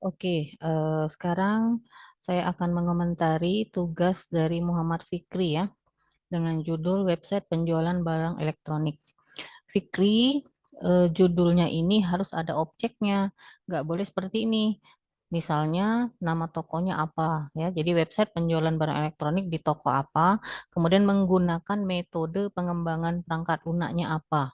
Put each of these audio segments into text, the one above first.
Oke, sekarang saya akan mengomentari tugas dari Muhammad Fikri ya, dengan judul website penjualan barang elektronik. Fikri, judulnya ini harus ada objeknya, nggak boleh seperti ini. Misalnya nama tokonya apa ya, jadi website penjualan barang elektronik di toko apa, kemudian menggunakan metode pengembangan perangkat lunaknya apa.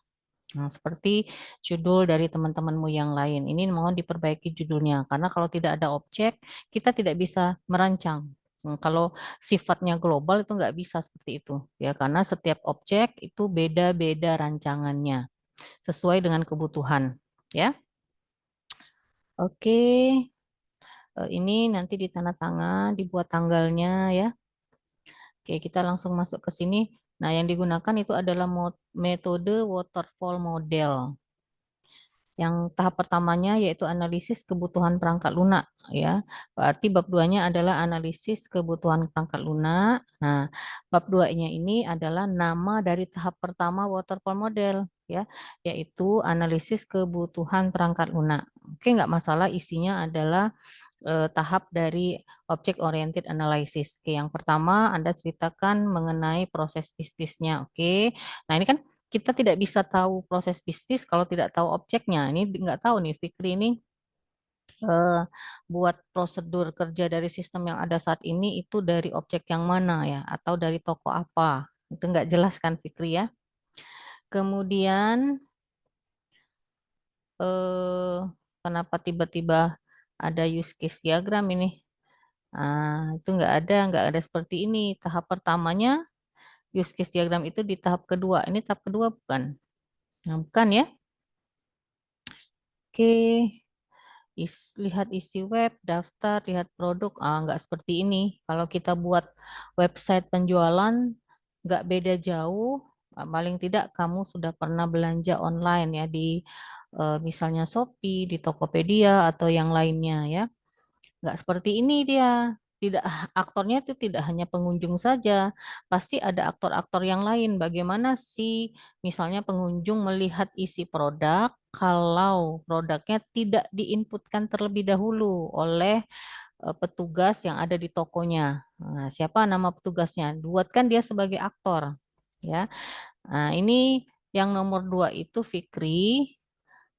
Nah, seperti judul dari teman-temanmu yang lain. Ini mohon diperbaiki judulnya, karena kalau tidak ada objek, kita tidak bisa merancang. Kalau sifatnya global itu nggak bisa seperti itu, ya, karena setiap objek itu beda-beda rancangannya, sesuai dengan kebutuhan, ya. Oke, ini nanti ditandatangan, dibuat tanggalnya, ya. Oke, kita langsung masuk ke sini. Nah, yang digunakan itu adalah metode waterfall model. Yang tahap pertamanya yaitu analisis kebutuhan perangkat lunak ya. Berarti bab duanya adalah analisis kebutuhan perangkat lunak. Nah, bab duanya ini adalah nama dari tahap pertama waterfall model ya, yaitu analisis kebutuhan perangkat lunak. Oke, nggak masalah isinya adalah tahap dari object oriented analysis. Oke, yang pertama Anda ceritakan mengenai proses bisnisnya. Oke. Nah, ini kan kita tidak bisa tahu proses bisnis kalau tidak tahu objeknya. Ini nggak tahu nih Fikri ini eh, buat prosedur kerja dari sistem yang ada saat ini itu dari objek yang mana ya atau dari toko apa. Itu nggak jelas kan Fikri ya. Kemudian eh, kenapa tiba-tiba ada use case diagram ini? Itu nggak ada seperti ini. Tahap pertamanya use case diagram itu di tahap kedua. Ini tahap kedua bukan? Nah, bukan ya? Oke, lihat isi web, daftar, lihat produk. Nggak seperti ini. Kalau kita buat website penjualan, nggak beda jauh. Paling tidak kamu sudah pernah belanja online ya di misalnya Shopee, di Tokopedia atau yang lainnya ya. Nggak seperti ini dia. Tidak, aktornya itu tidak hanya pengunjung saja, pasti ada aktor-aktor yang lain. Bagaimana sih misalnya pengunjung melihat isi produk kalau produknya tidak diinputkan terlebih dahulu oleh petugas yang ada di tokonya. Nah, siapa nama petugasnya? Buatkan dia sebagai aktor, ya. Nah, ini yang nomor dua itu Fikri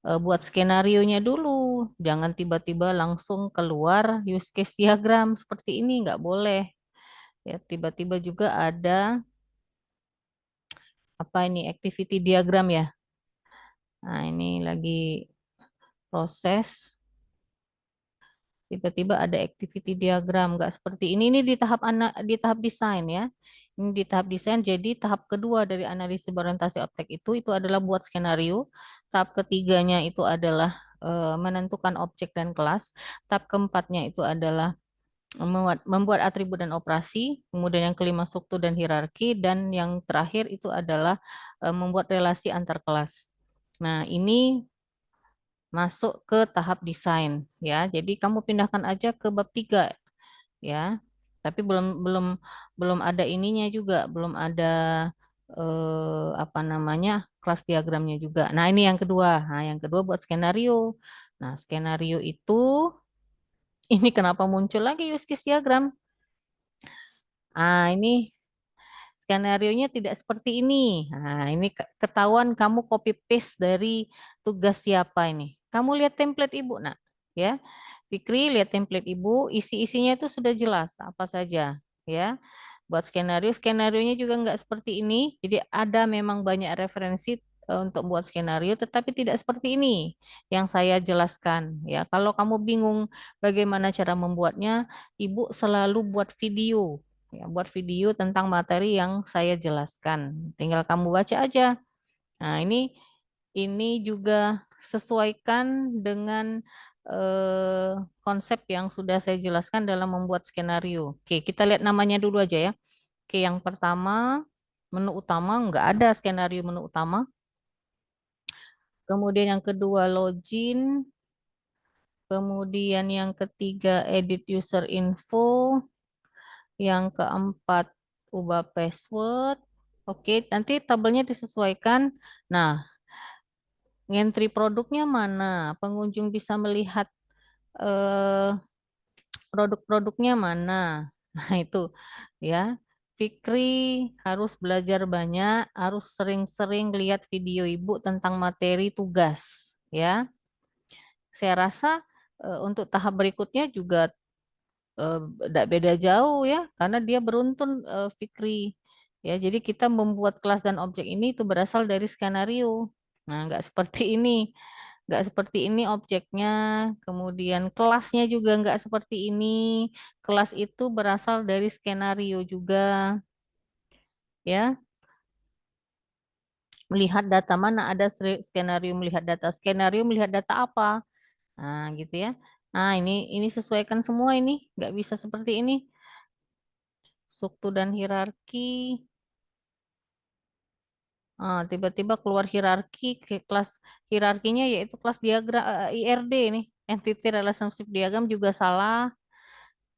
buat skenarionya dulu. Jangan tiba-tiba langsung keluar use case diagram seperti ini, nggak boleh. Ya, tiba-tiba juga ada apa ini activity diagram ya. Nah, ini lagi proses. Tiba-tiba ada activity diagram, nggak seperti ini. Ini di tahap desain ya. Ini di tahap desain. Jadi tahap kedua dari analisis berorientasi objek itu adalah buat skenario. Tahap ketiganya itu adalah menentukan objek dan kelas. Tahap keempatnya itu adalah membuat atribut dan operasi. Kemudian yang kelima struktur dan hierarki. Dan yang terakhir itu adalah membuat relasi antar kelas. Nah, ini masuk ke tahap desain ya. Jadi kamu pindahkan aja ke bab 3 ya. Tapi belum belum belum ada ininya juga, belum ada apa namanya? Kelas diagramnya juga. Nah, ini yang kedua. Nah, yang kedua buat skenario. Nah, skenario itu ini kenapa muncul lagi use case diagram? Ini skenarionya tidak seperti ini. Nah, ini ketahuan kamu copy paste dari tugas siapa ini. Kamu lihat template Ibu, nak. Ya. Fikri, lihat template Ibu, isi-isinya itu sudah jelas apa saja, ya. Buat skenario, skenarionya juga nggak seperti ini. Jadi ada memang banyak referensi untuk buat skenario, tetapi tidak seperti ini yang saya jelaskan. Ya, kalau kamu bingung bagaimana cara membuatnya, Ibu selalu buat video ya, buat video tentang materi yang saya jelaskan. Tinggal kamu baca aja. Nah, ini juga sesuaikan dengan eh, konsep yang sudah saya jelaskan dalam membuat skenario. Oke, kita lihat namanya dulu aja ya. Oke, yang pertama menu utama nggak ada skenario menu utama. Kemudian yang kedua login. Kemudian yang ketiga edit user info. Yang keempat, ubah password. Oke, nanti tabelnya disesuaikan. Nah, ngentri produknya mana? Pengunjung bisa melihat eh, produk-produknya mana. Nah, itu ya. Fikri harus belajar banyak, harus sering-sering lihat video ibu tentang materi tugas, ya. Saya rasa untuk tahap berikutnya juga tidak beda jauh ya, karena dia beruntun Fikri. Ya, jadi kita membuat kelas dan objek ini itu berasal dari skenario. Nah, nggak seperti ini. Nggak seperti ini objeknya, kemudian kelasnya juga nggak seperti ini. Kelas itu berasal dari skenario juga, ya. Melihat data mana ada skenario melihat data. Skenario melihat data apa? Nah, gitu ya. Nah, ini sesuaikan semua ini, nggak bisa seperti ini. Struktur dan hierarki. Tiba-tiba keluar hierarki ke kelas hierarkinya yaitu kelas diagram IRD nih. Entity Relationship Diagram juga salah.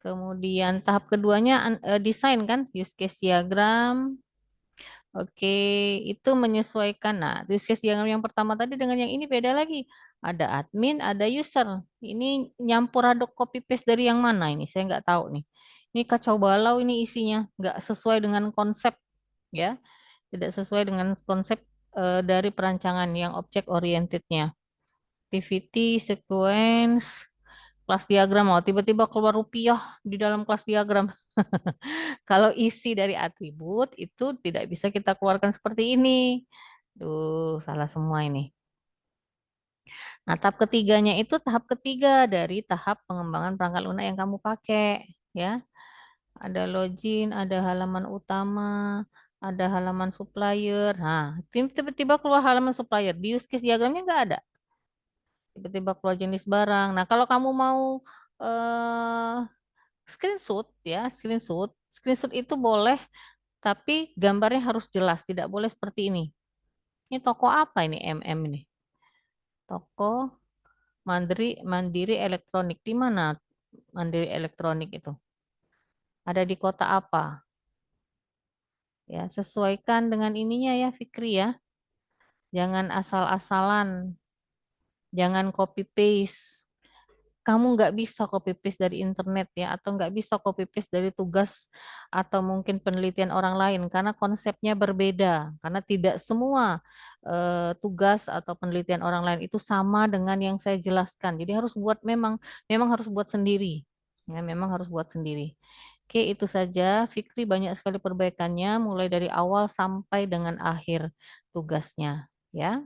Kemudian tahap keduanya desain kan, use case diagram. Oke, itu menyesuaikan. Nah, use case diagram yang pertama tadi dengan yang ini beda lagi. Ada admin, ada user. Ini nyampur aduk copy paste dari yang mana ini? Saya nggak tahu nih. Ini kacau balau ini isinya, nggak sesuai dengan konsep ya, tidak sesuai dengan konsep dari perancangan yang object orientednya. Activity, sequence, kelas diagram. Oh, tiba-tiba keluar rupiah di dalam kelas diagram. Kalau isi dari atribut itu tidak bisa kita keluarkan seperti ini. Duh, salah semua ini. Nah, tahap ketiganya itu tahap ketiga dari tahap pengembangan perangkat lunak yang kamu pakai, ya. Ada login, ada halaman utama, ada halaman supplier. Nah, tiba-tiba keluar halaman supplier. Di use case diagramnya nggak ada. Tiba-tiba keluar jenis barang. Nah, kalau kamu mau eh, screenshot, ya, screenshot. Screenshot itu boleh, tapi gambarnya harus jelas. Tidak boleh seperti ini. Ini toko apa ini MM ini? Toko Mandiri Elektronik. Di mana Mandiri Elektronik itu? Ada di kota apa? Ya, sesuaikan dengan ininya ya, Fikri ya. Jangan asal-asalan, jangan copy paste. Kamu nggak bisa copy paste dari internet ya, atau nggak bisa copy paste dari tugas atau mungkin penelitian orang lain, karena konsepnya berbeda. Karena tidak semua tugas atau penelitian orang lain itu sama dengan yang saya jelaskan. Jadi harus buat memang harus buat sendiri. Ya, memang harus buat sendiri. Oke, itu saja. Fikri banyak sekali perbaikannya, mulai dari awal sampai dengan akhir tugasnya. Ya.